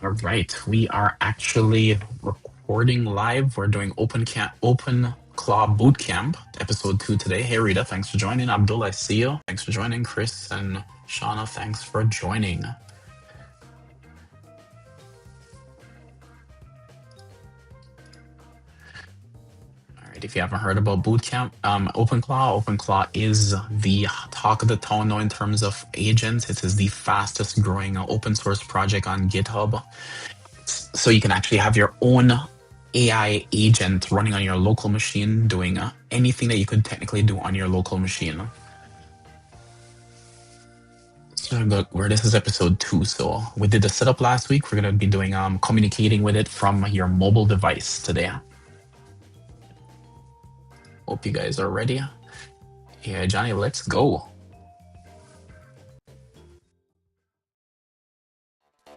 All right, we are actually recording live. We're doing Open Claw Bootcamp, episode 2 today. Hey Rita, thanks for joining. Abdul, I see you. Thanks for joining. Chris and Shauna, thanks for joining. All right, if you haven't heard about Bootcamp, OpenClaw is the talk of the town now in terms of agents. It is the fastest growing open source project on GitHub. So you can actually have your own AI agent running on your local machine, doing anything that you could technically do on your local machine. So where this is episode 2. So we did the setup last week. We're going to be doing communicating with it from your mobile device today. Hope you guys are ready. Yeah, Johnny, let's go.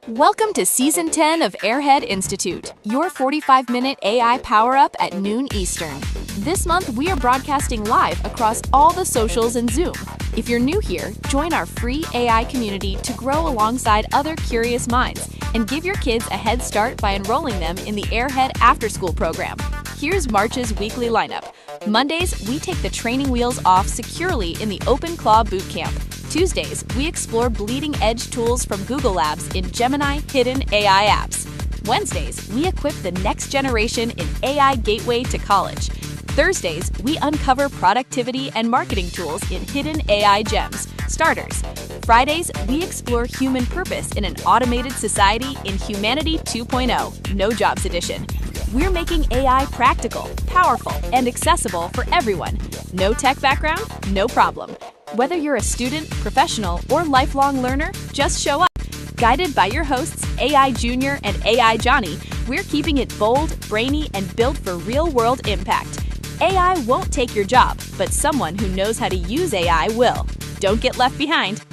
Welcome to Season 10 of Airhead Institute, your 45-minute AI power-up at noon Eastern. This month, we are broadcasting live across all the socials and Zoom. If you're new here, join our free AI community to grow alongside other curious minds and give your kids a head start by enrolling them in the Airhead After School program. Here's March's weekly lineup. Mondays, we take the training wheels off securely in the OpenClaw Bootcamp. Tuesdays, we explore bleeding-edge tools from Google Labs in Gemini Hidden AI apps. Wednesdays, we equip the next generation in AI Gateway to College. Thursdays, we uncover productivity and marketing tools in Hidden AI Gems, Starters. Fridays, we explore human purpose in an automated society in Humanity 2.0, No Jobs Edition. We're making AI practical, powerful, and accessible for everyone. No tech background? No problem. Whether you're a student, professional, or lifelong learner, just show up. Guided by your hosts, AI Junior and AI Johnny, we're keeping it bold, brainy, and built for real-world impact. AI won't take your job, but someone who knows how to use AI will. Don't get left behind.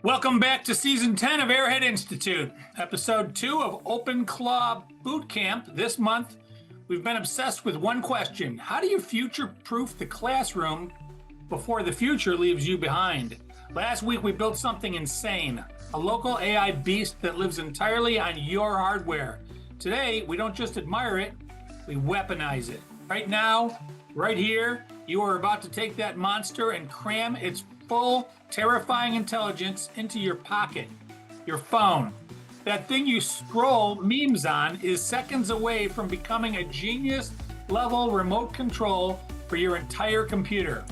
Welcome back to Season 10 of Airhead Institute, Episode 2 of OpenClaw Bootcamp. This month, we've been obsessed with one question. How do you future-proof the classroom before the future leaves you behind? Last week, we built something insane, a local AI beast that lives entirely on your hardware. Today, we don't just admire it, we weaponize it. Right now, right here, you are about to take that monster and cram its full, terrifying intelligence into your pocket, your phone. That thing you scroll memes on is seconds away from becoming a genius-level remote control for your entire computer.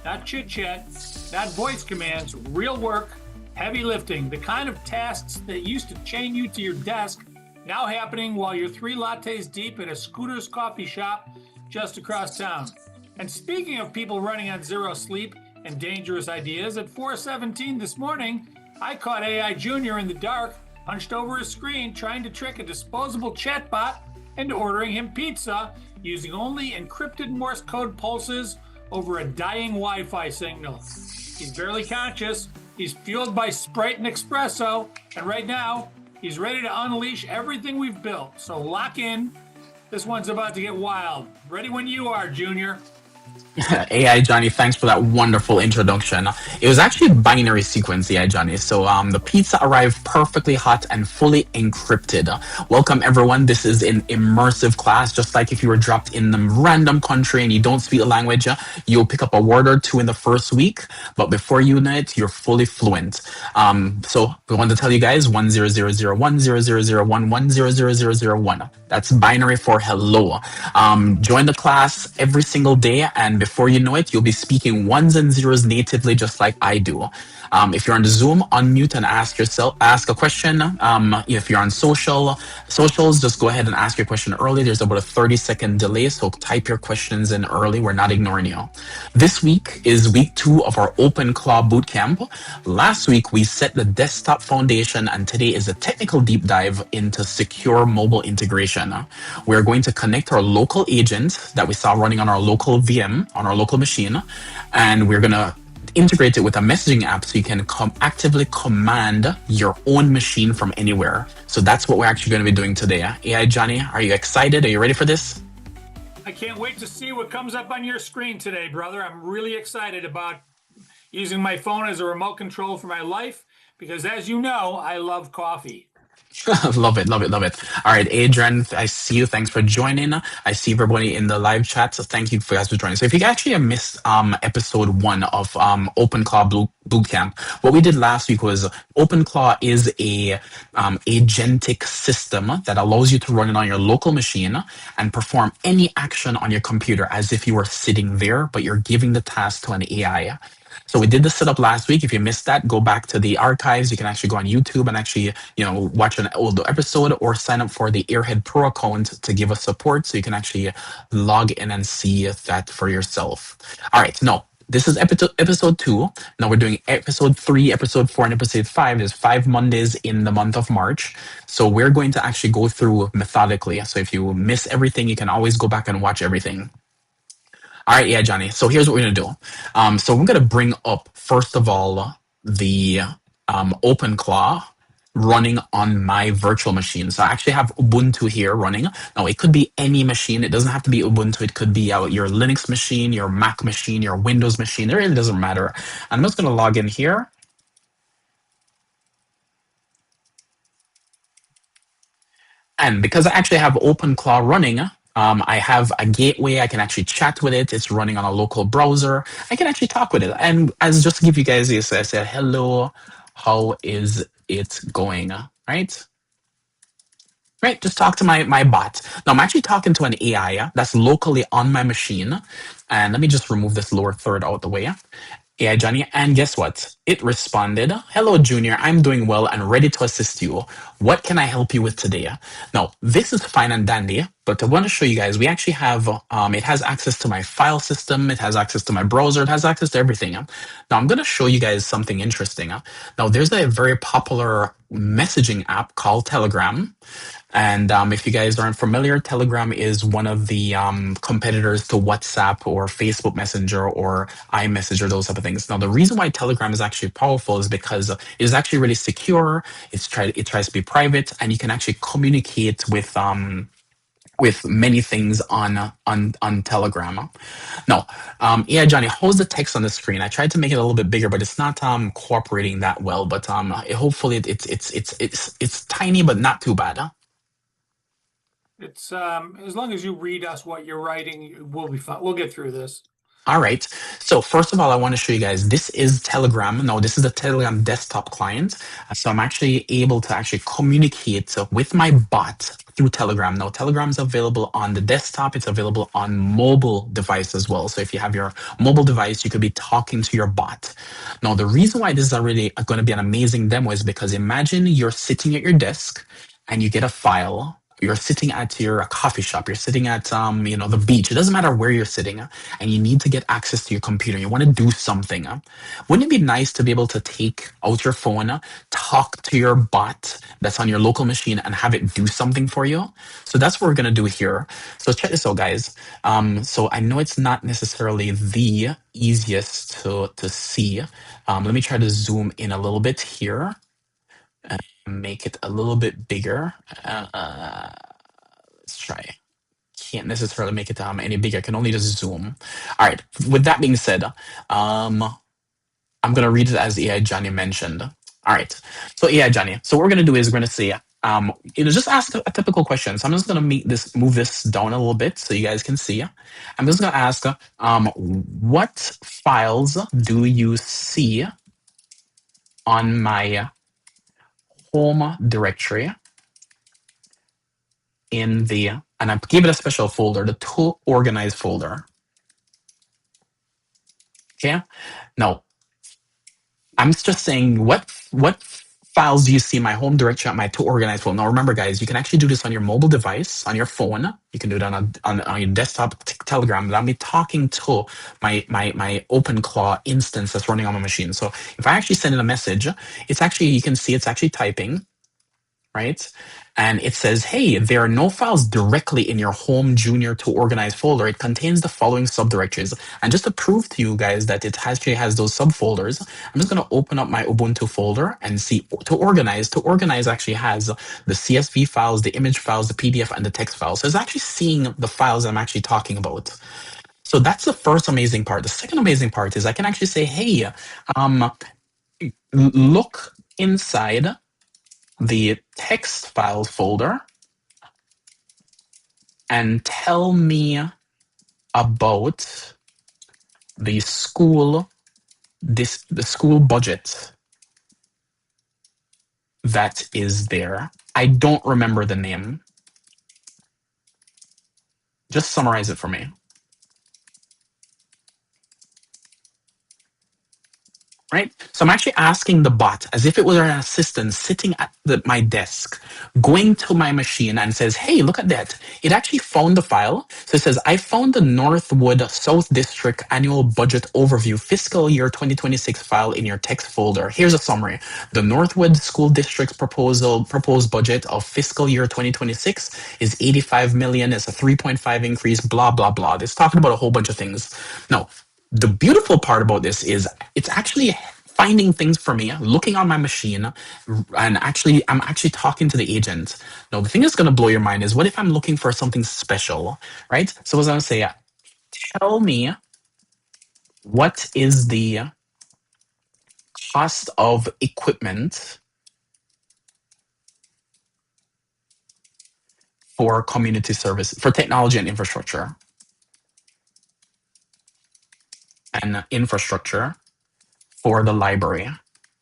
Not chit-chat, not voice commands, real work, heavy lifting, the kind of tasks that used to chain you to your desk, now happening while you're 3 lattes deep at a Scooter's coffee shop just across town. And speaking of people running on zero sleep and dangerous ideas, at 4:17 this morning, I caught AI Junior in the dark, hunched over his screen, trying to trick a disposable chatbot into ordering him pizza using only encrypted Morse code pulses over a dying Wi-Fi signal. He's barely conscious, he's fueled by Sprite and espresso, and right now, he's ready to unleash everything we've built. So lock in, this one's about to get wild. Ready when you are, Junior. AI Johnny, thanks for that wonderful introduction. It was actually a binary sequence, AI Johnny. So the pizza arrived perfectly hot and fully encrypted. Welcome everyone. This is an immersive class, just like if you were dropped in a random country and you don't speak the language, you'll pick up a word or two in the first week, but before you know it, you're fully fluent. So we want to tell you guys 100010001100001. That's binary for hello. Join the class every single day, and before you know it, you'll be speaking ones and zeros natively, just like I do. If you're on the Zoom, unmute and ask a question. If you're on socials, just go ahead and ask your question early. There's about a 30-second delay, so type your questions in early. We're not ignoring you. This week is week 2 of our OpenClaw Bootcamp. Last week, we set the desktop foundation, and today is a technical deep dive into secure mobile integration. We're going to connect our local agent that we saw running on our local VM, on our local machine, and we're going to integrate it with a messaging app so you can actively command your own machine from anywhere. So that's what we're actually going to be doing today. AI Johnny, are you excited? Are you ready for this? I can't wait to see what comes up on your screen today, brother. I'm really excited about using my phone as a remote control for my life because, as you know, I love coffee. Love it, love it, love it. All right, Adrian, I see you. Thanks for joining. I see everybody in the live chat. So thank you for guys for joining. So if you actually have missed episode 1 of OpenClaw Bootcamp, what we did last week was OpenClaw is a agentic system that allows you to run it on your local machine and perform any action on your computer as if you were sitting there, but you're giving the task to an AI. So we did the setup last week. If you missed that, go back to the archives. You can actually go on YouTube and actually, watch an old episode or sign up for the Airhead Pro account to give us support so you can actually log in and see that for yourself. All right, no. This is episode 2. Now we're doing episode 3, episode 4, and episode 5. There's 5 Mondays in the month of March. So we're going to actually go through methodically. So if you miss everything, you can always go back and watch everything. All right, yeah, Johnny. So here's what we're gonna do. So we're gonna bring up first of all the OpenClaw running on my virtual machine. So I actually have Ubuntu here running. Now it could be any machine. It doesn't have to be Ubuntu. It could be your Linux machine, your Mac machine, your Windows machine. It really doesn't matter. And I'm just gonna log in here. And because I actually have OpenClaw running, I have a gateway. I can actually chat with it. It's running on a local browser. I can actually talk with it. And as just to give you guys this, I said, hello, how is it going? Right? Right, just talk to my bot. Now I'm actually talking to an AI that's locally on my machine. And let me just remove this lower third out the way. Yeah, Johnny. And guess what? It responded, hello, Junior. I'm doing well and ready to assist you. What can I help you with today? Now, this is fine and dandy, but I want to show you guys, we actually have, it has access to my file system. It has access to my browser. It has access to everything. Now, I'm going to show you guys something interesting. Now, there's a very popular messaging app called Telegram. And if you guys aren't familiar, Telegram is one of the competitors to WhatsApp or Facebook Messenger or iMessage or those type of things. Now, the reason why Telegram is actually powerful is because it is actually really secure. It tries to be private, and you can actually communicate with many things on Telegram. No, yeah, Johnny, how's the text on the screen? I tried to make it a little bit bigger, but it's not cooperating that well. But hopefully it's tiny, but not too bad. Huh? It's as long as you read us what you're writing, we'll be fine. We'll get through this. All right. So first of all, I want to show you guys, this is Telegram. No, this is the Telegram desktop client. So I'm actually able to actually communicate with my bot through Telegram. Now, Telegram's available on the desktop. It's available on mobile device as well. So if you have your mobile device, you could be talking to your bot. Now, the reason why this is already going to be an amazing demo is because imagine you're sitting at your desk and you get a file. You're sitting at your coffee shop. You're sitting at the beach. It doesn't matter where you're sitting, and you need to get access to your computer. You want to do something. Wouldn't it be nice to be able to take out your phone, talk to your bot that's on your local machine, and have it do something for you? So that's what we're gonna do here. So check this out, guys. So I know it's not necessarily the easiest to see. Let me try to zoom in a little bit here. Make it a little bit bigger. Let's try. Can't necessarily make it any bigger. I can only just zoom. All right. With that being said, I'm going to read it as AI Johnny mentioned. All right. So AI Johnny. So what we're going to do is we're going to say, just ask a typical question. So I'm just going to move this down a little bit so you guys can see. I'm just going to ask, what files do you see on my home directory and I gave it a special folder, the to organize folder. Okay. Now, I'm just saying what files do you see in my home directory at my to organize folder? Now, remember, guys, you can actually do this on your mobile device, on your phone. You can do it on your desktop Telegram. But I'll be talking to my OpenClaw instance that's running on my machine. So if I actually send in a message, you can see it's actually typing. Right? And it says, hey, there are no files directly in your home junior to organize folder. It contains the following subdirectories. And just to prove to you guys that it actually has those subfolders, I'm just going to open up my Ubuntu folder and see to organize. To organize actually has the CSV files, the image files, the PDF, and the text files. So it's actually seeing the files I'm actually talking about. So that's the first amazing part. The second amazing part is I can actually say, hey, um, look inside the text file folder and tell me about the the school budget that is there. I don't remember the name. Just summarize it for me. Right? So I'm actually asking the bot as if it were an assistant sitting at my desk, going to my machine and says, hey, look at that. It actually found the file. So it says, I found the Northwood South District Annual Budget Overview Fiscal Year 2026 file in your text folder. Here's a summary. The Northwood School District's proposed budget of fiscal year 2026 is 85 million. It's a 3.5 increase, blah, blah, blah. It's talking about a whole bunch of things. No, the beautiful part about this is it's actually finding things for me, looking on my machine, and I'm actually talking to the agent. Now, the thing that's going to blow your mind is what if I'm looking for something special, right? So I was going to say, tell me what is the cost of equipment for community service, for technology and infrastructure for the library,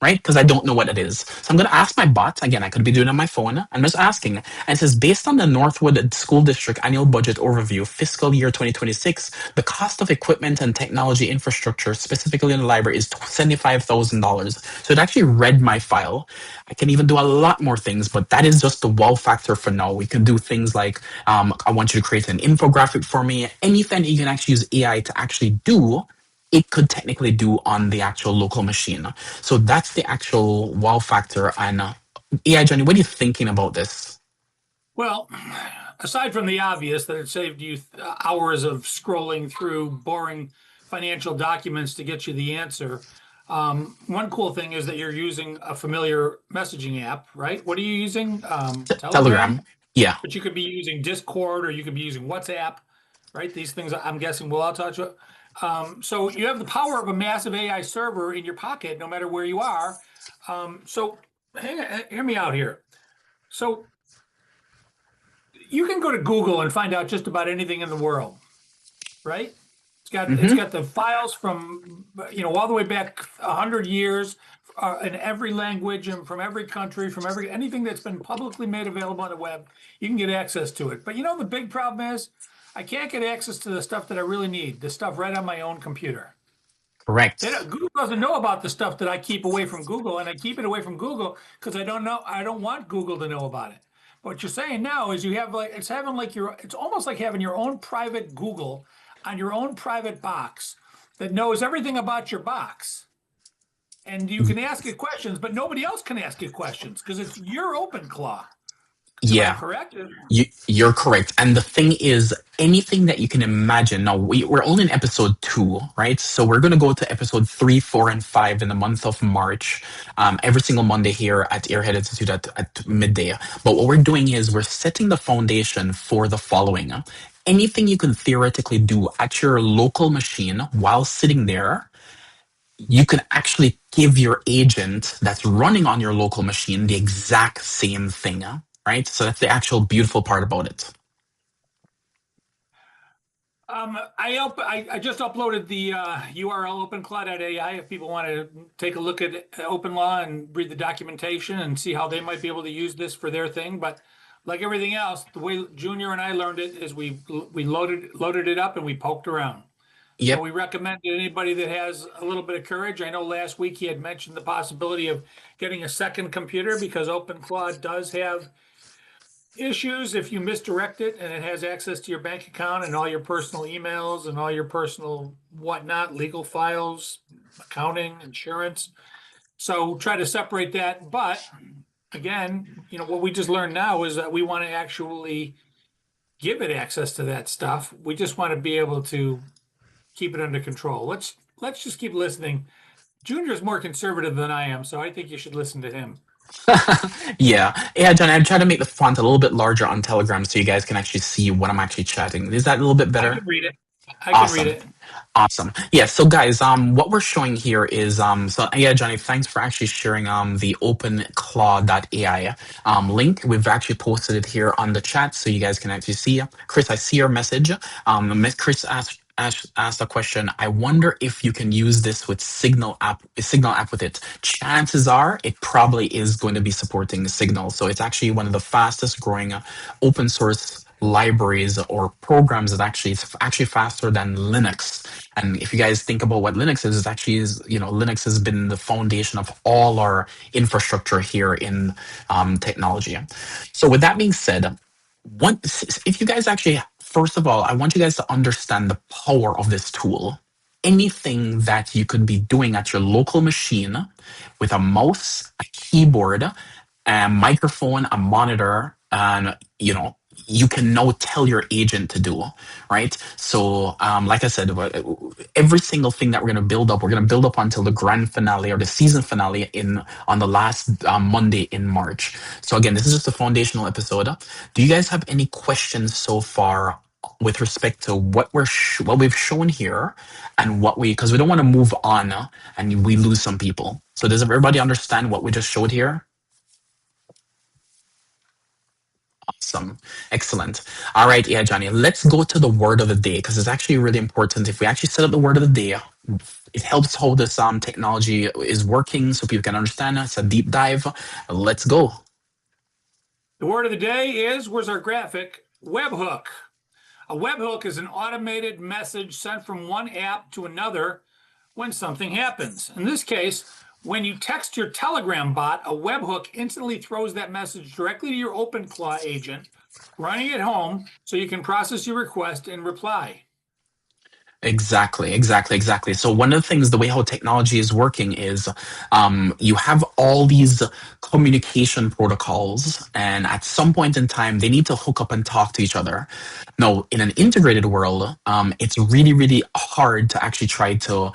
right? Because I don't know what it is. So I'm going to ask my bot. Again, I could be doing it on my phone. I'm just asking. And it says, based on the Northwood School District Annual Budget Overview, fiscal year 2026, the cost of equipment and technology infrastructure, specifically in the library, is $75,000. So it actually read my file. I can even do a lot more things, but that is just the wow factor for now. We can do things like, I want you to create an infographic for me. Anything you can actually use AI to actually do, it could technically do on the actual local machine. So that's the actual wow factor. And AI, Johnny, what are you thinking about this? Well, aside from the obvious that it saved you hours of scrolling through boring financial documents to get you the answer, one cool thing is that you're using a familiar messaging app, right? What are you using? Telegram? Telegram. Yeah. But you could be using Discord or you could be using WhatsApp, right? These things I'm guessing we'll all touch. So you have the power of a massive AI server in your pocket, no matter where you are. So hear me out here. So you can go to Google and find out just about anything in the world, right? It's got the files from all the way back 100 years in every language and from every country, from anything that's been publicly made available on the web. You can get access to it. But the big problem is I can't get access to the stuff that I really need, the stuff right on my own computer. Correct. Google doesn't know about the stuff that I keep away from Google, and I keep it away from Google because I don't want Google to know about it. What you're saying now is you have it's almost like having your own private Google on your own private box that knows everything about your box. And you can ask it questions, but nobody else can ask it questions because it's your OpenClaw. Yeah. Am I correct? You're correct. And the thing is, anything that you can imagine. Now, we're only in episode 2, right? So we're going to go to episode 3, 4, and 5 in the month of March, every single Monday here at Airhead Institute at midday. But what we're doing is we're setting the foundation for the following. Anything you can theoretically do at your local machine while sitting there, you can actually give your agent that's running on your local machine the exact same thing. Right? So that's the actual beautiful part about it. I just uploaded the URL OpenClaw.ai if people want to take a look at OpenClaw and read the documentation and see how they might be able to use this for their thing. But like everything else, the way Junior and I learned it is we loaded it up and we poked around. Yep. So we recommend to anybody that has a little bit of courage. I know last week he had mentioned the possibility of getting a second computer because OpenClaw does have issues if you misdirect it and it has access to your bank account and all your personal emails and all your personal whatnot, legal files, accounting, insurance. So try to separate that. But again, what we just learned now is that we want to actually give it access to that stuff. We just want to be able to keep it under control. Let's just keep listening. Junior's more conservative than I am, so I think you should listen to him. Yeah, John, I try to make the font a little bit larger on Telegram so you guys can actually see what I'm actually chatting. Is that a little bit better? I can read it. I can read Awesome. it. Awesome. Yeah. So guys, what we're showing here is, so yeah, Johnny, thanks for actually sharing, the OpenClaw.ai, link. We've actually posted it here on the chat so you guys can actually see. Chris, I see your message. Chris asked a question. I wonder if you can use this with Signal app with it. Chances are it probably is going to be supporting Signal. So it's actually one of the fastest growing open source libraries or programs that actually is actually faster than Linux. And if you guys think about what Linux is, Linux has been the foundation of all our infrastructure here in technology. So with that being said, if you guys actually, first of all, I want you guys to understand the power of this tool. Anything that you could be doing at your local machine with a mouse, a keyboard, a microphone, a monitor, and you can now tell your agent to do, right? So, like I said, every single thing that we're going to build up until the grand finale or the season finale on the last Monday in March. So again, this is just a foundational episode. Do you guys have any questions so far with respect to what we've shown here and because we don't want to move on and we lose some people. So does everybody understand what we just showed here? Awesome. Excellent. All right. Yeah, Johnny, let's go to the word of the day because it's actually really important. If we actually set up the word of the day, it helps how this technology is working so people can understand. It's a deep dive. Let's go. The word of the day is, where's our graphic? Webhook. A webhook is an automated message sent from one app to another when something happens. In this case, when you text your Telegram bot, a webhook instantly throws that message directly to your OpenClaw agent running at home so you can process your request and reply. Exactly. So one of the things, the way how technology is working is, you have all these communication protocols, and at some point in time, they need to hook up and talk to each other. Now, in an integrated world, it's really, really hard to actually try to,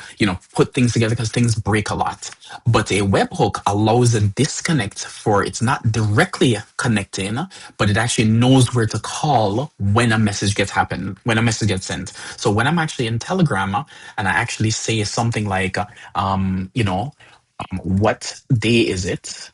put things together because things break a lot. But a webhook allows a disconnect for it's not directly connecting, but it actually knows where to call when a message when a message gets sent. So when I'm actually in Telegram and I actually say something like, what day is it?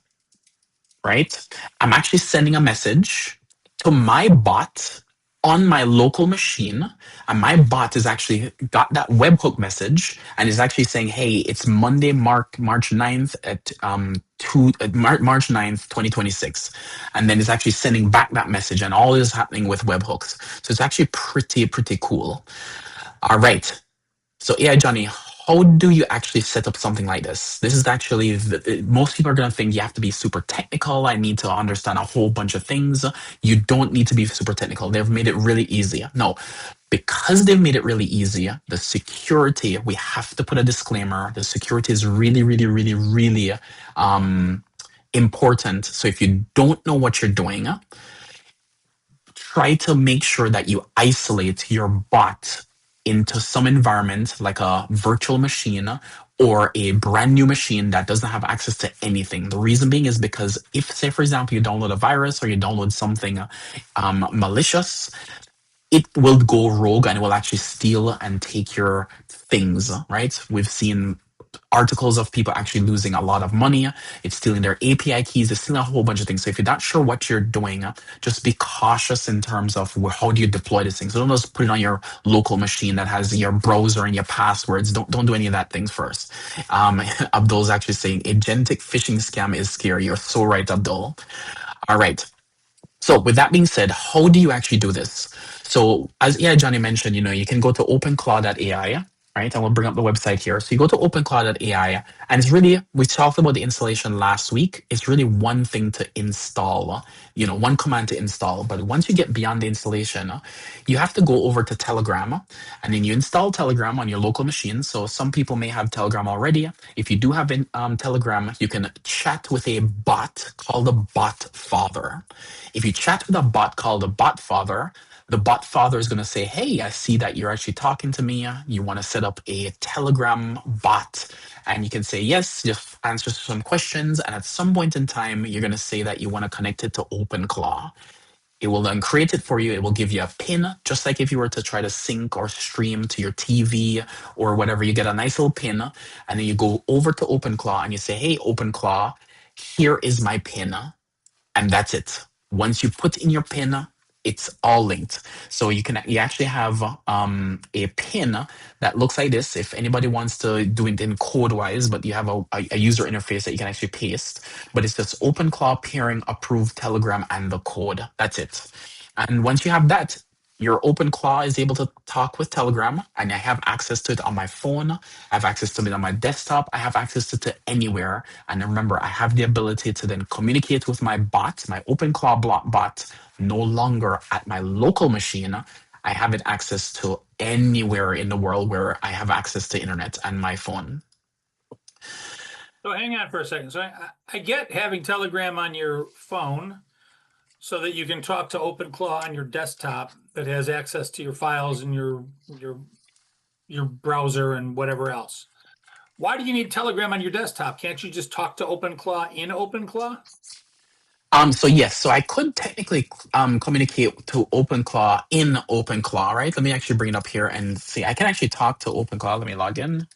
Right? I'm actually sending a message to my bot on my local machine, and my bot is actually got that webhook message and is actually saying, hey, it's Monday, March 9th at March 9th, 2026. And then it's actually sending back that message, and all this is happening with webhooks. So it's actually pretty cool. All right. So yeah, Johnny, how do you actually set up something like this? This is actually, most people are going to think you have to be super technical. I need to understand a whole bunch of things. You don't need to be super technical. They've made it really easy. No, because they've made it really easy, the security, we have to put a disclaimer. The security is really important. So if you don't know what you're doing, try to make sure that you isolate your bot into some environment like a virtual machine or a brand new machine that doesn't have access to anything. The reason being is because if, say, for example, you download a virus or you download something malicious, it will go rogue and it will actually steal and take your things, right? We've seen articles of people actually losing a lot of money. It's stealing their API keys. It's stealing a whole bunch of things. So if you're not sure what you're doing, just be cautious in terms of how do you deploy this thing. So don't just put it on your local machine that has your browser and your passwords. Don't do any of that things first. Abdul's actually saying agentic phishing scam is scary. You're so right, Abdul. All right. So with that being said, how do you actually do this? So as Johnny mentioned, you can go to openclaw.ai, right? And we'll bring up the website here. So you go to openclaw.ai, and it's really, we talked about the installation last week. It's really one thing to install, one command to install. But once you get beyond the installation, you have to go over to Telegram, and then you install Telegram on your local machine. So some people may have Telegram already. If you do have Telegram, you can chat with a bot called the bot father. If you chat with a bot called the bot father, the bot father is going to say, hey, I see that you're actually talking to me. You want to set up a Telegram bot. And you can say, yes, just answer some questions. And at some point in time, you're going to say that you want to connect it to OpenClaw. It will then create it for you. It will give you a pin, just like if you were to try to sync or stream to your TV or whatever. You get a nice little pin, and then you go over to OpenClaw and you say, "Hey, OpenClaw, here is my pin," and that's it. Once you put in your pin, it's all linked. So you actually have a pin that looks like this. If anybody wants to do it in code wise, but you have a user interface that you can actually paste. But it's just OpenClaw pairing approved Telegram and the code. That's it. And once you have that, your OpenClaw is able to talk with Telegram, and I have access to it on my phone. I have access to it on my desktop. I have access to it anywhere. And remember, I have the ability to then communicate with my bot, my OpenClaw bot, no longer at my local machine. I have it access to anywhere in the world where I have access to internet and my phone. So hang on for a second. So I get having Telegram on your phone so that you can talk to OpenClaw on your desktop that has access to your files and your browser and whatever else. Why do you need Telegram on your desktop? Can't you just talk to OpenClaw in OpenClaw? So yes, so I could technically communicate to OpenClaw in OpenClaw, right? Let me actually bring it up here and see. I can actually talk to OpenClaw. Let me log in.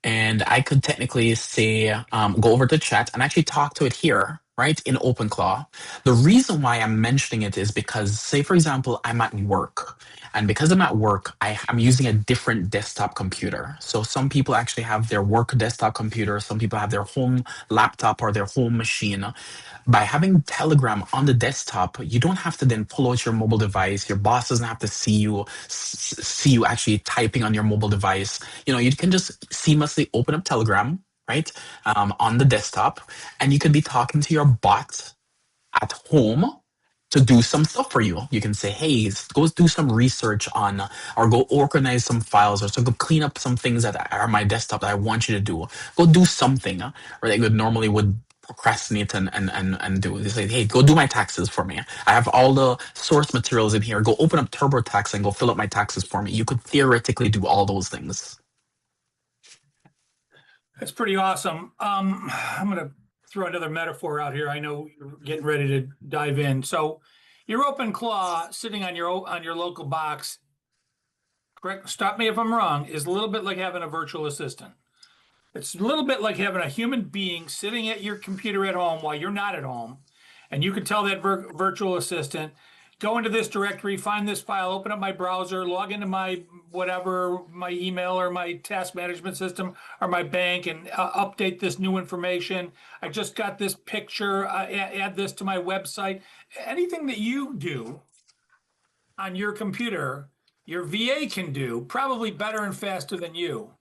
And I could technically say, go over to chat and actually talk to it here, right, in OpenClaw. The reason why I'm mentioning it is because, say, for example, I'm at work. And because I'm at work, I'm using a different desktop computer. So some people actually have their work desktop computer. Some people have their home laptop or their home machine. By having Telegram on the desktop, you don't have to then pull out your mobile device. Your boss doesn't have to see you actually typing on your mobile device. You can just seamlessly open up Telegram, right, on the desktop, and you could be talking to your bot at home to do some stuff for you. You can say, "Hey, go do some research on, or go organize some files, or so go clean up some things that are on my desktop that I want you to do. Go do something," or that you normally would procrastinate and do. They say, "Hey, go do my taxes for me. I have all the source materials in here. Go open up TurboTax and go fill up my taxes for me." You could theoretically do all those things. That's pretty awesome. I'm going to throw another metaphor out here. I know you're getting ready to dive in. So your OpenClaw sitting on your local box, correct? Stop me if I'm wrong, is a little bit like having a virtual assistant. It's a little bit like having a human being sitting at your computer at home while you're not at home. And you can tell that virtual assistant, go into this directory, find this file, open up my browser, log into my whatever, my email or my task management system or my bank, and update this new information. I just got this picture, add this to my website. Anything that you do on your computer, your VA can do probably better and faster than you.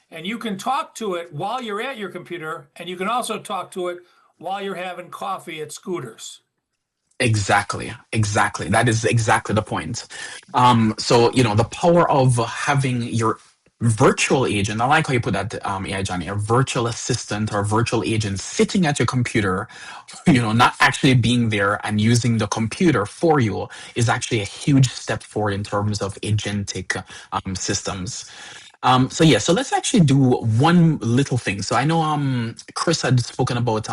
And you can talk to it while you're at your computer, and you can also talk to it while you're having coffee at Scooters. Exactly. That is exactly the point. So the power of having your virtual agent. I like how you put that, AI Johnny, a virtual assistant or virtual agent sitting at your computer, not actually being there and using the computer for you is actually a huge step forward in terms of agentic systems. So let's actually do one little thing. So I know Chris had spoken about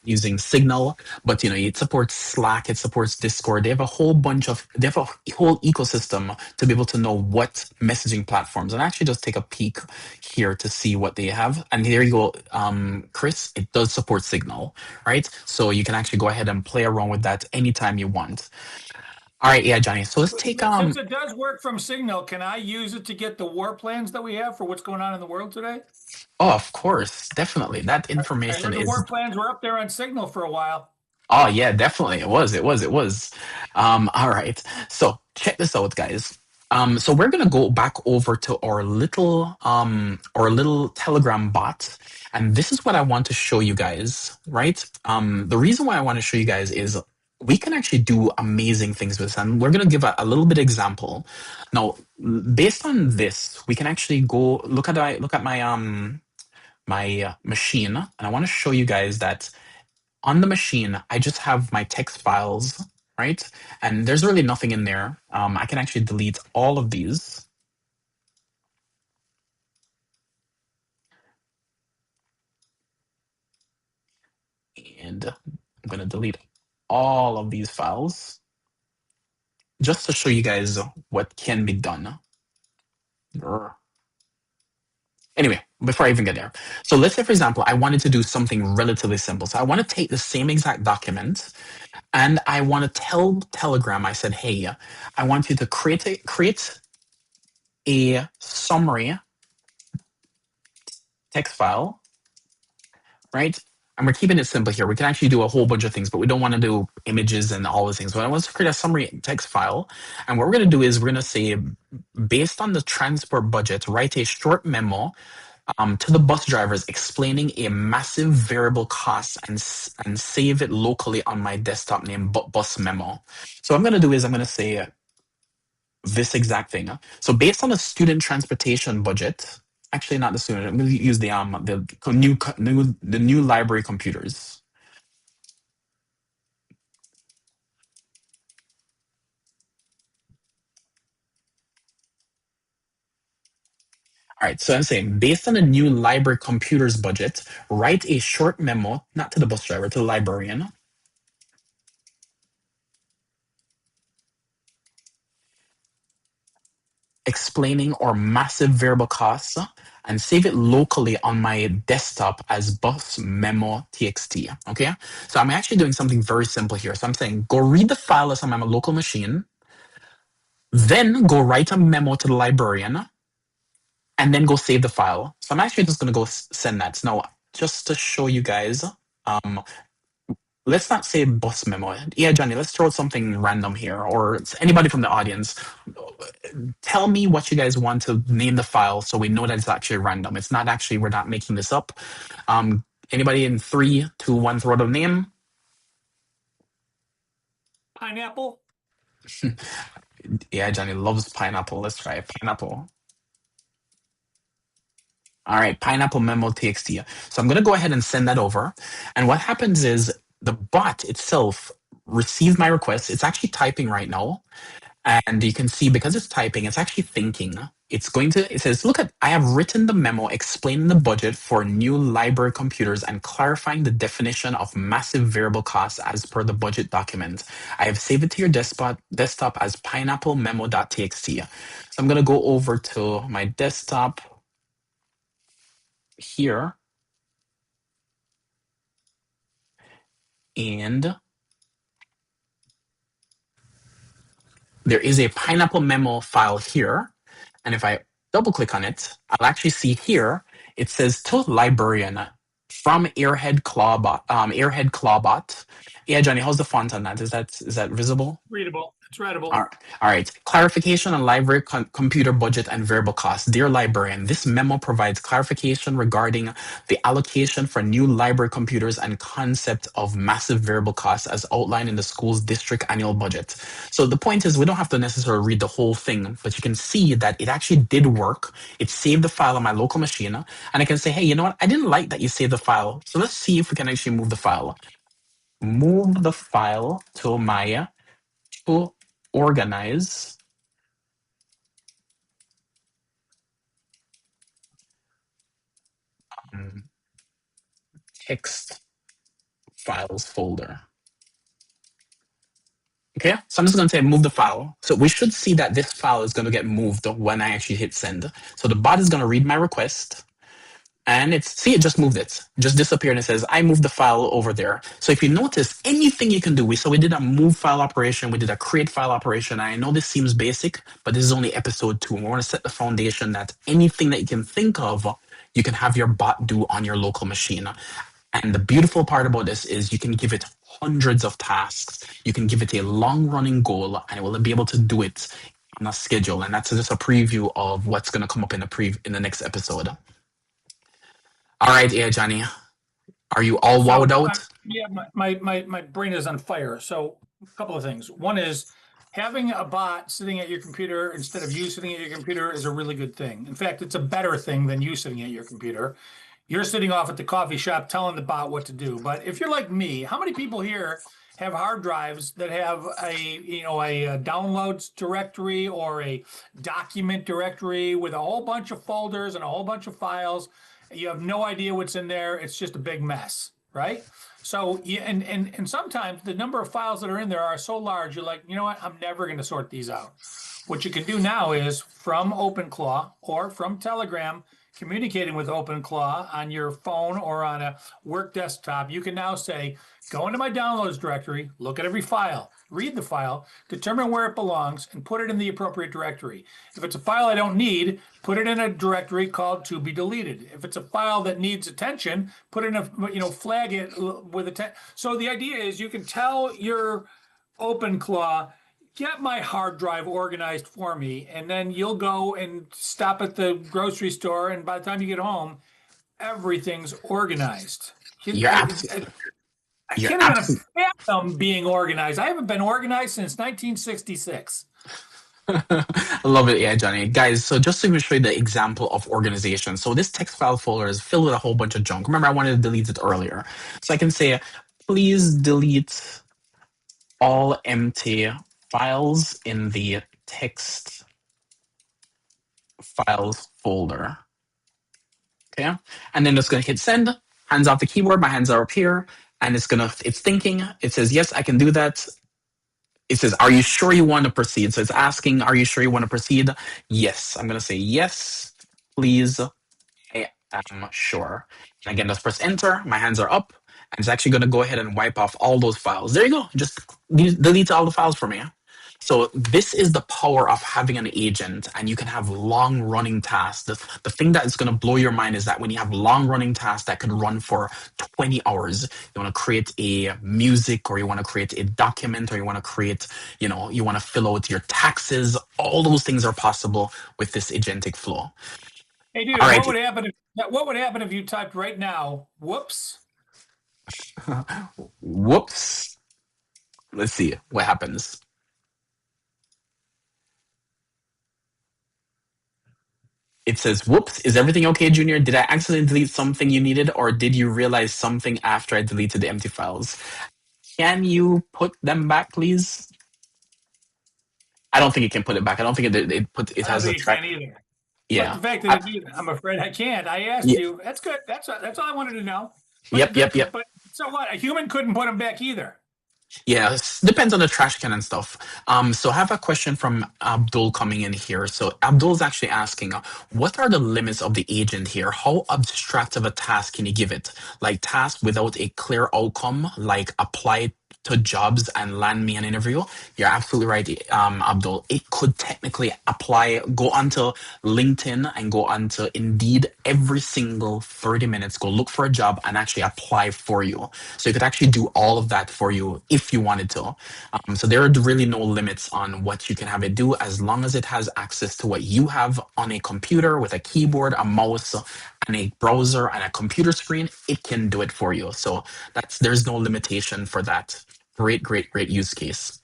using Signal, but it supports Slack, it supports Discord. They have a whole whole ecosystem to be able to know what messaging platforms. And actually just take a peek here to see what they have. And here you go, Chris, it does support Signal, right? So you can actually go ahead and play around with that anytime you want. All right, yeah, Johnny. So let's take Since it does work from Signal, can I use it to get the war plans that we have for what's going on in the world today? Oh, of course, definitely. That I information heard the is. war plans were up there on Signal for a while. Oh yeah, definitely. It was. All right. So check this out, guys. So we're gonna go back over to our little Telegram bot, and this is what I want to show you guys, right? The reason why I want to show you guys is we can actually do amazing things with this, and we're gonna give a little bit example. Now, based on this, we can actually go look at my machine, and I want to show you guys that on the machine, I just have my text files, right? And there's really nothing in there. I can actually delete all of these. And I'm going to delete all of these files just to show you guys what can be done. Anyway, before I even get there. So let's say, for example, I wanted to do something relatively simple. So I want to take the same exact document and I want to tell Telegram, I said, hey, I want you to create a summary text file, right? And we're keeping it simple here. We can actually do a whole bunch of things, but we don't want to do images and all those things. But I want to create a summary text file. And what we're going to do is we're going to say, based on the transport budget, write a short memo to the bus drivers explaining a massive variable cost and save it locally on my desktop named bus memo. So what I'm going to do is I'm going to say this exact thing. So based on the student transportation budget, actually not the student, I'm going to use the new library computers. All right, so I'm saying based on the new library computers budget, write a short memo, not to the bus driver, to the librarian, explaining our massive variable costs and save it locally on my desktop as bus memo txt. Okay, so I'm actually doing something very simple here. So I'm saying go read the file that's on my local machine, then go write a memo to the librarian, and then go save the file. So I'm actually just going to go send that. Now, just to show you guys, let's not say bus memo. Yeah, Johnny, let's throw something random here, or anybody from the audience. Tell me what you guys want to name the file so we know that it's actually random. It's not actually, we're not making this up. Anybody in 3, 2, 1, throw the name? Pineapple? Yeah, Johnny loves pineapple. Let's try it. Pineapple. All right, pineapple memo txt. So I'm going to go ahead and send that over. And what happens is the bot itself receives my request. It's actually typing right now. And you can see because it's typing, it's actually thinking. It says, look I have written the memo explaining the budget for new library computers and clarifying the definition of massive variable costs as per the budget document. I have saved it to your desktop as pineapple memo.txt. So I'm going to go over to my desktop here. And there is a pineapple memo file here. And if I double click on it, I'll actually see here, it says to librarian from Airhead Clawbot. Yeah, Johnny, how's the font on that? Is that visible? Readable. It's readable. All right. Clarification on library computer budget and variable costs. Dear librarian, this memo provides clarification regarding the allocation for new library computers and concept of massive variable costs as outlined in the school's district annual budget. So the point is we don't have to necessarily read the whole thing, but you can see that it actually did work. It saved the file on my local machine. And I can say, hey, you know what? I didn't like that you saved the file. So let's see if we can actually move the file. Move the file to my organize text files folder. Okay, so I'm just going to say move the file. So we should see that this file is going to get moved when I actually hit send. So the bot is going to read my request. And it just moved it. Just disappeared and it says, I moved the file over there. So if you notice, anything you can do, we did a move file operation, we did a create file operation. I know this seems basic, but this is only episode 2. And we want to set the foundation that anything that you can think of, you can have your bot do on your local machine. And the beautiful part about this is you can give it hundreds of tasks. You can give it a long running goal and it will be able to do it on a schedule. And that's just a preview of what's going to come up in the next episode. All right, yeah, Johnny. Are you all wowed out? Yeah, my brain is on fire. So a couple of things. One is having a bot sitting at your computer instead of you sitting at your computer is a really good thing. In fact, it's a better thing than you sitting at your computer. You're sitting off at the coffee shop telling the bot what to do. But if you're like me, how many people here have hard drives that have a downloads directory or a document directory with a whole bunch of folders and a whole bunch of files? You have no idea what's in there. It's just a big mess. right? So yeah, and sometimes the number of files that are in there are so large, you're like, you know what, I'm never going to sort these out. What you can do now is from OpenClaw or from Telegram, communicating with OpenClaw on your phone or on a work desktop, you can now say, go into my downloads directory, look at every file, read the file, determine where it belongs, and put it in the appropriate directory. If it's a file I don't need, put it in a directory called to be deleted. If it's a file that needs attention, put in a, flag it with attention. So the idea is you can tell your OpenClaw, get my hard drive organized for me, and then you'll go and stop at the grocery store, and by the time you get home, everything's organized. You're abs- I you're can't even absolutely. fathom being organized. I haven't been organized since 1966. I love it, yeah, Johnny. Guys, so just to show you the example of organization. So this text file folder is filled with a whole bunch of junk. Remember, I wanted to delete it earlier. So I can say, please delete all empty files in the text files folder. Okay. And then just gonna hit send, hands off the keyboard, my hands are up here, and it's thinking, it says, yes, I can do that. It says, are you sure you want to proceed? So it's asking, are you sure you want to proceed? Yes. I'm gonna say yes, please. I am sure. And again, just press enter, my hands are up, and it's actually gonna go ahead and wipe off all those files. There you go. Just delete all the files for me. So this is the power of having an agent, and you can have long running tasks. The thing that is going to blow your mind is that when you have long running tasks that could run for 20 hours, you want to create a music, or you want to create a document, or you want to create, you want to fill out your taxes. All those things are possible with this agentic flow. Hey, dude, All right. what would happen if you typed right now, whoops? Whoops. Let's see what happens. It says, whoops, is everything okay, Junior? Did I accidentally delete something you needed, or did you realize something after I deleted the empty files? Can you put them back, please? I don't think it can put it back. I don't think it I don't has a think you can track. either. But Yeah. the fact that I'm afraid I can't. I asked Yeah. you. That's good. That's all I wanted to know. Yep. But so what? A human couldn't put them back either. Yeah, depends on the trash can and stuff. So I have a question from Abdul coming in here. So Abdul's actually asking, what are the limits of the agent here? How abstract of a task can you give it? Like task without a clear outcome, like apply to jobs and land me an interview. You're absolutely right, Abdul. It could technically go onto LinkedIn and go onto Indeed every single 30 minutes, go look for a job and actually apply for you. So you could actually do all of that for you if you wanted to. So there are really no limits on what you can have it do, as long as it has access to what you have on a computer with a keyboard, a mouse, and a browser and a computer screen. It can do it for you. So there's no limitation for that. Great use case.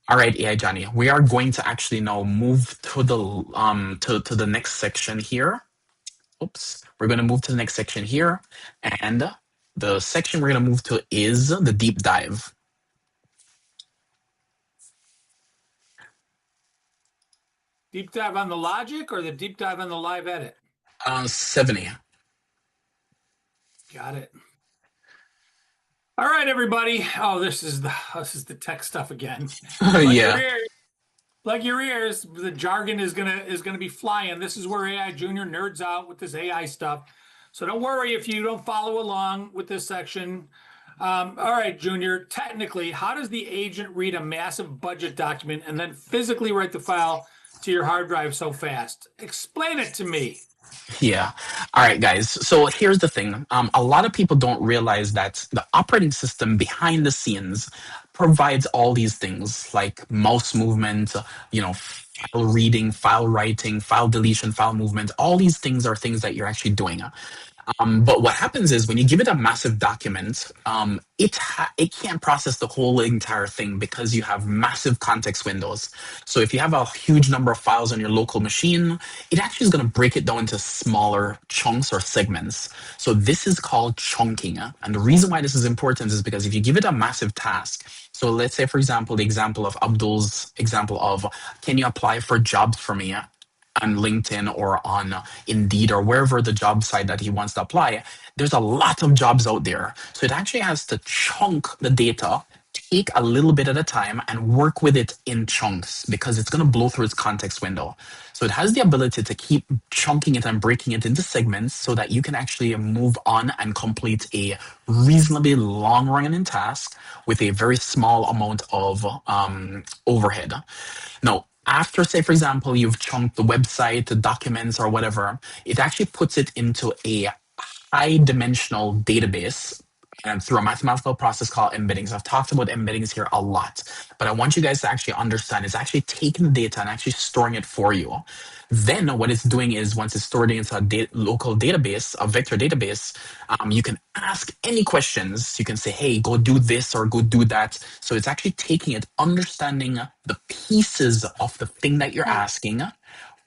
All right, AI Johnny, we are going to actually now move to the to the next section here. Oops, we're going to move to the next section here, and the section we're going to move to is the deep dive. Deep dive on the logic or the deep dive on the live edit? 70. Got it. All right, everybody. Oh, this is the tech stuff again. Yeah. Like your ears, the jargon is gonna be flying. This is where AI Junior nerds out with this AI stuff. So don't worry if you don't follow along with this section. All right, Junior. Technically, how does the agent read a massive budget document and then physically write the file to your hard drive so fast? Explain it to me. Yeah. All right, guys. So here's the thing. A lot of people don't realize that the operating system behind the scenes provides all these things like mouse movement, file reading, file writing, file deletion, file movement. All these things are things that you're actually doing. But what happens is when you give it a massive document, it can't process the whole entire thing because you have massive context windows. So if you have a huge number of files on your local machine, it actually is going to break it down into smaller chunks or segments. So this is called chunking. And the reason why this is important is because if you give it a massive task, so let's say, for example, the example of Abdul's example of, can you apply for jobs for me? on LinkedIn or on Indeed or wherever the job site that he wants to apply, there's a lot of jobs out there. So it actually has to chunk the data, take a little bit at a time and work with it in chunks because it's going to blow through its context window. So it has the ability to keep chunking it and breaking it into segments so that you can actually move on and complete a reasonably long running task with a very small amount of overhead. Now, after, say, for example, you've chunked the website, the documents, or whatever, it actually puts it into a high dimensional database and through a mathematical process called embeddings. I've talked about embeddings here a lot, but I want you guys to actually understand it's actually taking the data and actually storing it for you. Then what it's doing is once it's stored into a local database, a vector database, you can ask any questions. You can say, hey, go do this or go do that. So it's actually taking it, understanding the pieces of the thing that you're asking,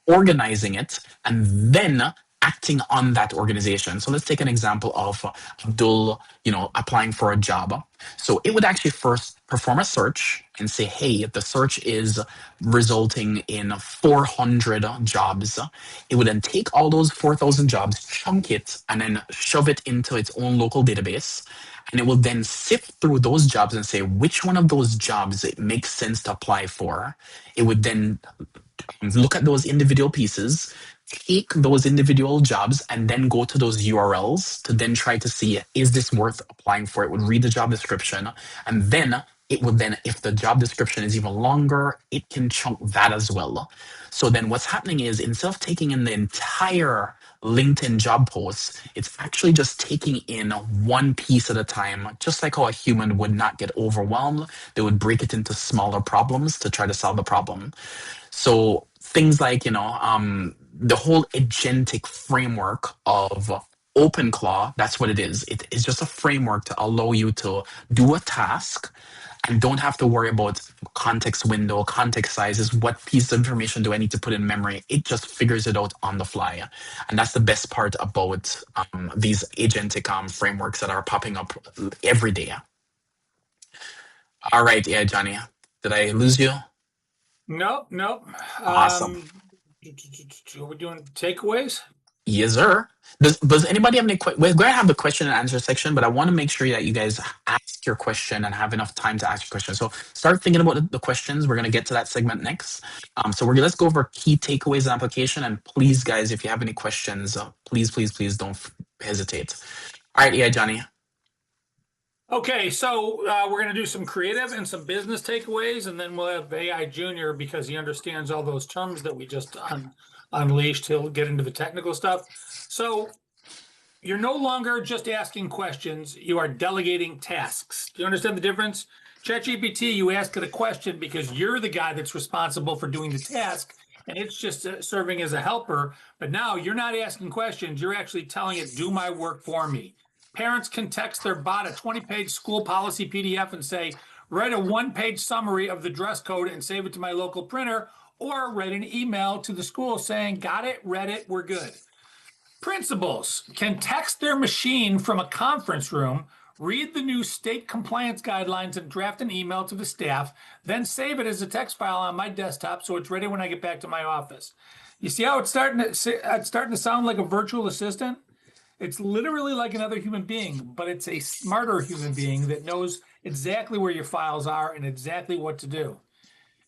organizing it, and then acting on that organization. So let's take an example of Abdul, applying for a job. So it would actually first perform a search and say, hey, the search is resulting in 400 jobs. It would then take all those 4,000 jobs, chunk it, and then shove it into its own local database. And it will then sift through those jobs and say which one of those jobs it makes sense to apply for. It would then look at those individual pieces, take those individual jobs, and then go to those URLs to then try to see, is this worth applying for? It would read the job description, and then it would then, if the job description is even longer, it can chunk that as well. So then what's happening is instead of taking in the entire LinkedIn job posts, it's actually just taking in one piece at a time, just like how a human would not get overwhelmed. They would break it into smaller problems to try to solve the problem. So things like, the whole agentic framework of OpenClaw, that's what it is. It is just a framework to allow you to do a task and don't have to worry about context window, context sizes, what piece of information do I need to put in memory. It just figures it out on the fly. And that's the best part about these agentic frameworks that are popping up every day. All right, yeah, Johnny, did I lose you? Nope. Awesome. Are we doing takeaways? Yes, sir. Does anybody have any questions? We're going to have the question and answer section, but I want to make sure that you guys ask your question and have enough time to ask your question. So start thinking about the questions. We're going to get to that segment next. So let's go over key takeaways and application. And please, guys, if you have any questions, please don't hesitate. All right, yeah, Johnny. Okay, so we're going to do some creative and some business takeaways, and then we'll have AI Junior because he understands all those terms that we just unleashed. He'll get into the technical stuff. So you're no longer just asking questions, you are delegating tasks. Do you understand the difference? ChatGPT, you ask it a question because you're the guy that's responsible for doing the task, and it's just serving as a helper. But now you're not asking questions, you're actually telling it, do my work for me. Parents can text their bot a 20-page school policy PDF and say, write a one-page summary of the dress code and save it to my local printer, or write an email to the school saying, got it, read it, we're good. Principals can text their machine from a conference room, read the new state compliance guidelines and draft an email to the staff, then save it as a text file on my desktop so it's ready when I get back to my office. You see how it's starting to sound like a virtual assistant? It's literally like another human being, but it's a smarter human being that knows exactly where your files are and exactly what to do.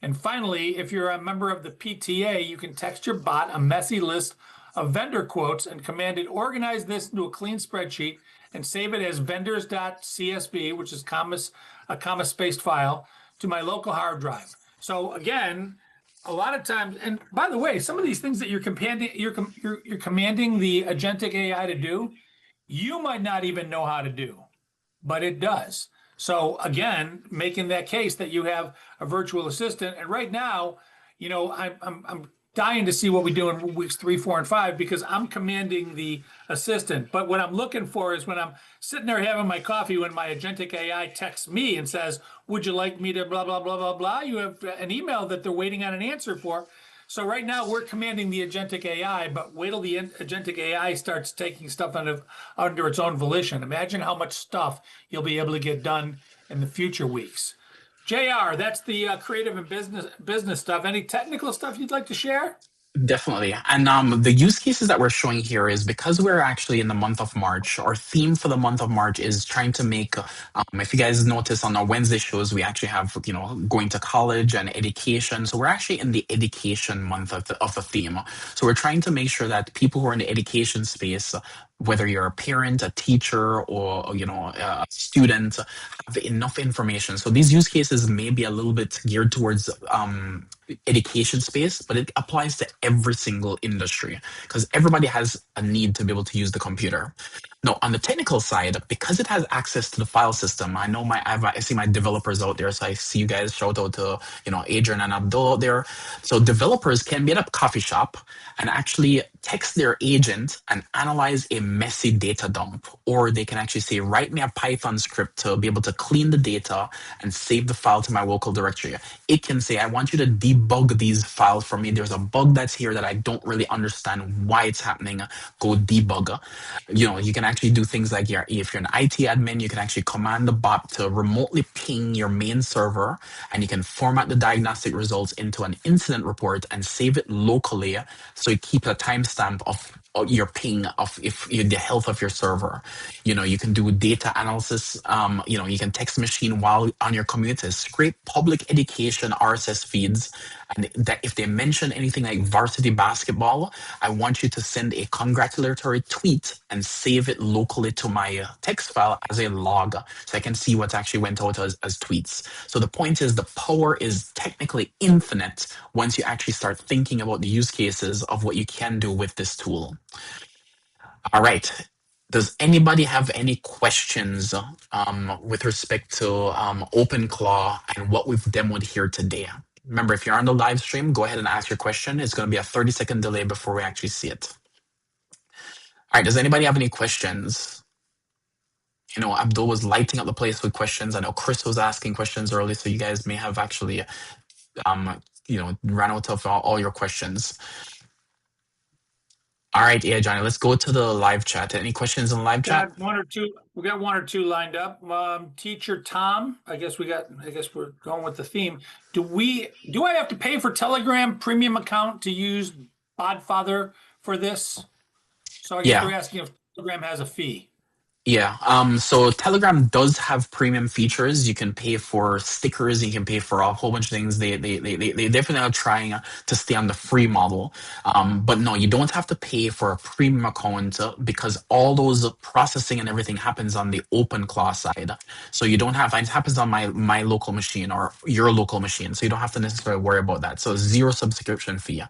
And finally, if you're a member of the PTA, you can text your bot a messy list of vendor quotes and command it organize this into a clean spreadsheet and save it as vendors.csv, which is a comma-spaced file, to my local hard drive. So again, a lot of times, and by the way, some of these things that you're commanding the agentic AI to do, you might not even know how to do, but it does. So again, making that case that you have a virtual assistant, and right now, I'm dying to see what we do in weeks 3, 4, and 5 because I'm commanding the assistant. But what I'm looking for is when I'm sitting there having my coffee, when my agentic AI texts me and says, would you like me to blah, blah, blah, blah, blah, you have an email that they're waiting on an answer for. So right now we're commanding the agentic AI, but wait till the agentic AI starts taking stuff under its own volition. Imagine how much stuff you'll be able to get done in the future weeks. JR, that's the creative and business stuff. Any technical stuff you'd like to share? Definitely. And the use cases that we're showing here is because we're actually in the month of March, our theme for the month of March is trying to make, if you guys notice on our Wednesday shows, we actually have, going to college and education. So we're actually in the education month of the theme. So we're trying to make sure that people who are in the education space, whether you're a parent, a teacher, or, a student, have enough information. So these use cases may be a little bit geared towards, education space, but it applies to every single industry because everybody has a need to be able to use the computer. Now, on the technical side, because it has access to the file system, I know I see my developers out there, so I see you guys. Shout out to Adrian and Abdul out there. So developers can be at a coffee shop and actually text their agent and analyze a messy data dump, or they can actually say, write me a Python script to be able to clean the data and save the file to my local directory. It can say, I want you to debug these files for me. There's a bug that's here that I don't really understand why it's happening. Go debug. You can actually do things like if you're an IT admin, you can actually command the bot to remotely ping your main server, and you can format the diagnostic results into an incident report and save it locally, so it keeps a timestamp of your ping of if the health of your server. You can do data analysis. You can text machine while on your commute to scrape public education RSS feeds, and that if they mention anything like varsity basketball, I want you to send a congratulatory tweet and save it locally to my text file as a log, so I can see what actually went out as tweets. So the point is, the power is technically infinite once you actually start thinking about the use cases of what you can do with this tool. All right. Does anybody have any questions with respect to OpenClaw and what we've demoed here today? Remember, if you're on the live stream, go ahead and ask your question. It's going to be a 30-second delay before we actually see it. All right. Does anybody have any questions? Abdul was lighting up the place with questions. I know Chris was asking questions early, so you guys may have actually, ran out of all your questions. All right, yeah, Johnny, let's go to the live chat. Any questions in the live chat? We got one or two lined up. Teacher Tom, I guess we're going with the theme. Do I have to pay for Telegram premium account to use Podfather for this? So I guess they're asking if Telegram has a fee. Yeah. So Telegram does have premium features. You can pay for stickers. You can pay for a whole bunch of things. They definitely are trying to stay on the free model. But no, you don't have to pay for a premium account because all those processing and everything happens on the OpenClaw side. So you don't have, it happens on my local machine or your local machine. So you don't have to necessarily worry about that. So zero subscription fee.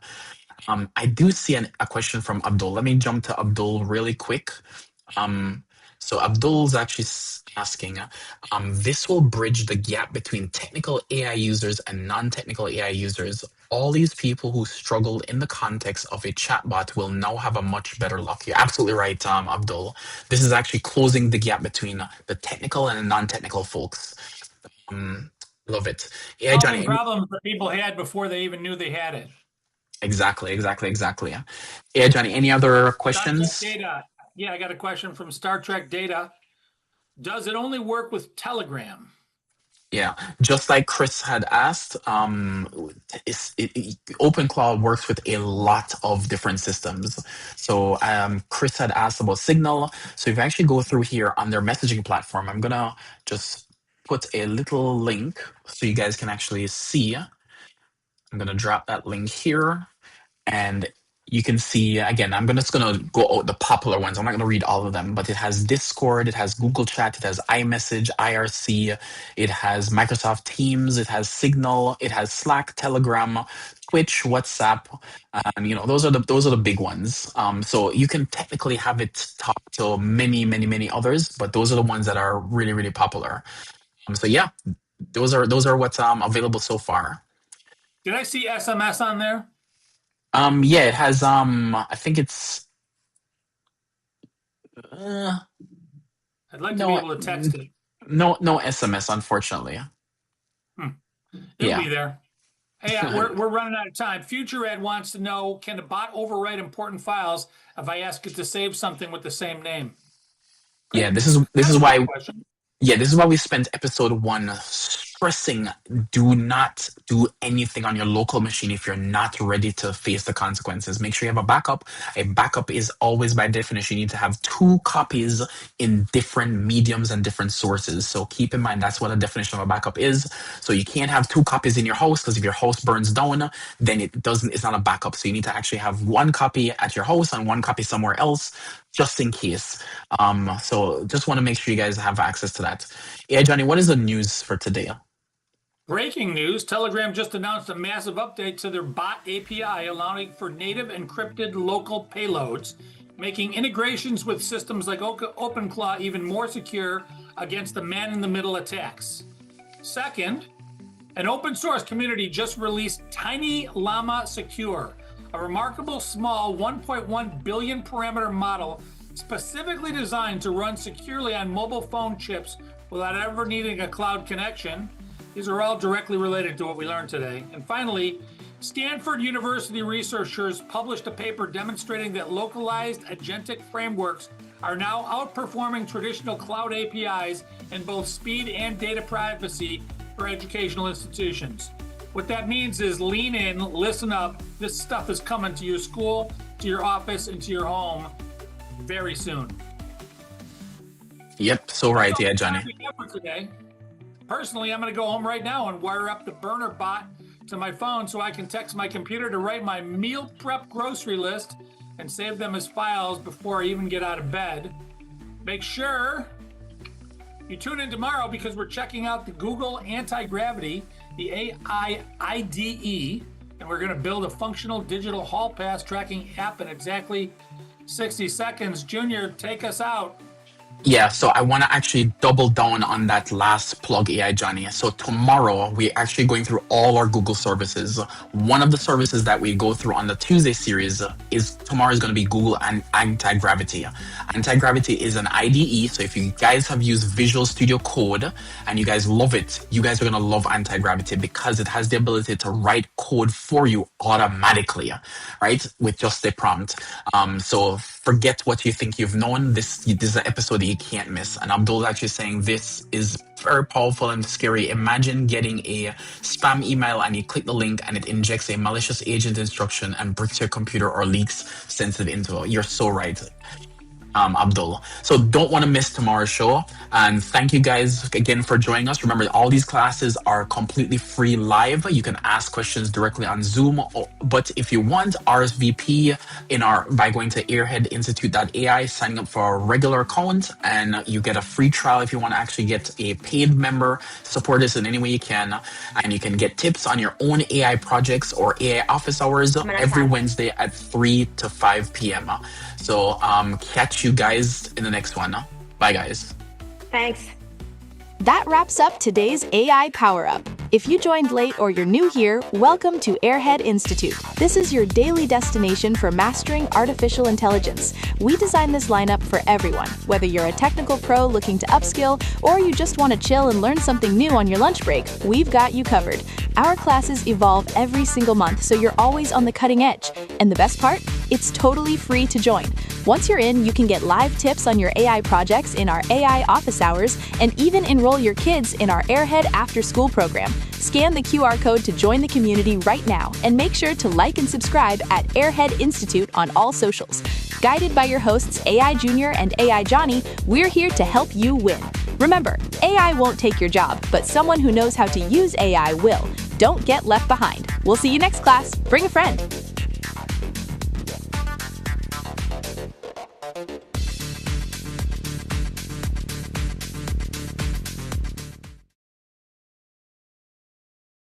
I do see a question from Abdul. Let me jump to Abdul really quick. So Abdul's actually asking, this will bridge the gap between technical AI users and non-technical AI users. All these people who struggle in the context of a chatbot will now have a much better luck. You're absolutely right, Abdul. This is actually closing the gap between the technical and the non-technical folks. Love it. Yeah, Johnny. Problems that people had before they even knew they had it. Exactly. Yeah, Johnny, any other questions? Data. Yeah, I got a question from Star Trek Data. Does it only work with Telegram? Yeah, just like Chris had asked, OpenClaw works with a lot of different systems. So Chris had asked about Signal. So if you actually go through here on their messaging platform, I'm gonna just put a little link so you guys can actually see. I'm gonna drop that link here, and you can see, again, I'm just going to go out the popular ones. I'm not going to read all of them, but it has Discord, it has Google Chat, it has iMessage, IRC, it has Microsoft Teams, it has Signal, it has Slack, Telegram, Twitch, WhatsApp. Those are the big ones. So you can technically have it talk to many, many, many others, but those are the ones that are really, really popular. So yeah, those are what's available so far. Did I see SMS on there? Yeah, it has, I think it's, I'd like to be able to text it. No SMS, unfortunately. It'll be there. Hey, we're running out of time. Future Ed wants to know, can the bot overwrite important files if I ask it to save something with the same name? Yeah, this is why we spent episode 1 stressing, do not do anything on your local machine if you're not ready to face the consequences. Make sure you have a backup. A backup is always, by definition, you need to have 2 copies in different mediums and different sources. So keep in mind that's what a definition of a backup is. So you can't have 2 copies in your house, because if your house burns down, then it's not a backup. So you need to actually have 1 copy at your house and 1 copy somewhere else, just in case. So just want to make sure you guys have access to that. Yeah, Johnny, what is the news for today? Breaking news, Telegram just announced a massive update to their bot API, allowing for native encrypted local payloads, making integrations with systems like OpenClaw even more secure against the man-in-the-middle attacks. Second, an open source community just released Tiny Llama Secure, a remarkable small 1.1 billion parameter model specifically designed to run securely on mobile phone chips without ever needing a cloud connection. These are all directly related to what we learned today. And finally, Stanford University researchers published a paper demonstrating that localized agentic frameworks are now outperforming traditional cloud APIs in both speed and data privacy for educational institutions. What that means is lean in, listen up. This stuff is coming to your school, to your office, and to your home very soon. Yep, so right, yeah, Johnny. Today. Personally, I'm going to go home right now and wire up the burner bot to my phone so I can text my computer to write my meal prep grocery list and save them as files before I even get out of bed. Make sure you tune in tomorrow, because we're checking out the Google Anti-Gravity, the AI IDE, and we're going to build a functional digital hall pass tracking app in exactly 60 seconds. Junior, take us out. Yeah, so I want to actually double down on that last plug, AI Johnny. So tomorrow, we're actually going through all our Google services. One of the services that we go through on the Tuesday series is tomorrow is going to be Google and Anti-Gravity. Anti-Gravity is an IDE, so if you guys have used Visual Studio Code and you guys love it, you guys are going to love Anti-Gravity, because it has the ability to write code for you automatically, right, with just a prompt. So forget what you think you've known. This is an episode that you can't miss. And Abdul's actually saying this is very powerful and scary. Imagine getting a spam email and you click the link and it injects a malicious agent instruction and bricks your computer or leaks sensitive info. You're so right, Abdul. So don't want to miss tomorrow's show. And thank you guys again for joining us. Remember, all these classes are completely free live. You can ask questions directly on Zoom. But if you want, RSVP by going to airheadinstitute.ai, signing up for a regular account, and you get a free trial if you want to actually get a paid member. Support us in any way you can. And you can get tips on your own AI projects or AI office hours every Wednesday at 3 to 5 p.m. So catch you guys in the next one. Bye, guys. Thanks. That wraps up today's AI Power Up. If you joined late or you're new here, welcome to Airhead Institute. This is your daily destination for mastering artificial intelligence. We designed this lineup for everyone, whether you're a technical pro looking to upskill or you just want to chill and learn something new on your lunch break, we've got you covered. Our classes evolve every single month, so you're always on the cutting edge. And the best part? It's totally free to join. Once you're in, you can get live tips on your AI projects in our AI office hours and even enroll your kids in our Airhead After School program. Scan the QR code to join the community right now and make sure to like and subscribe at Airhead Institute on all socials. Guided by your hosts AI Junior and AI Johnny, we're here to help you win. Remember, AI won't take your job, but someone who knows how to use AI will. Don't get left behind. We'll see you next class. Bring a friend.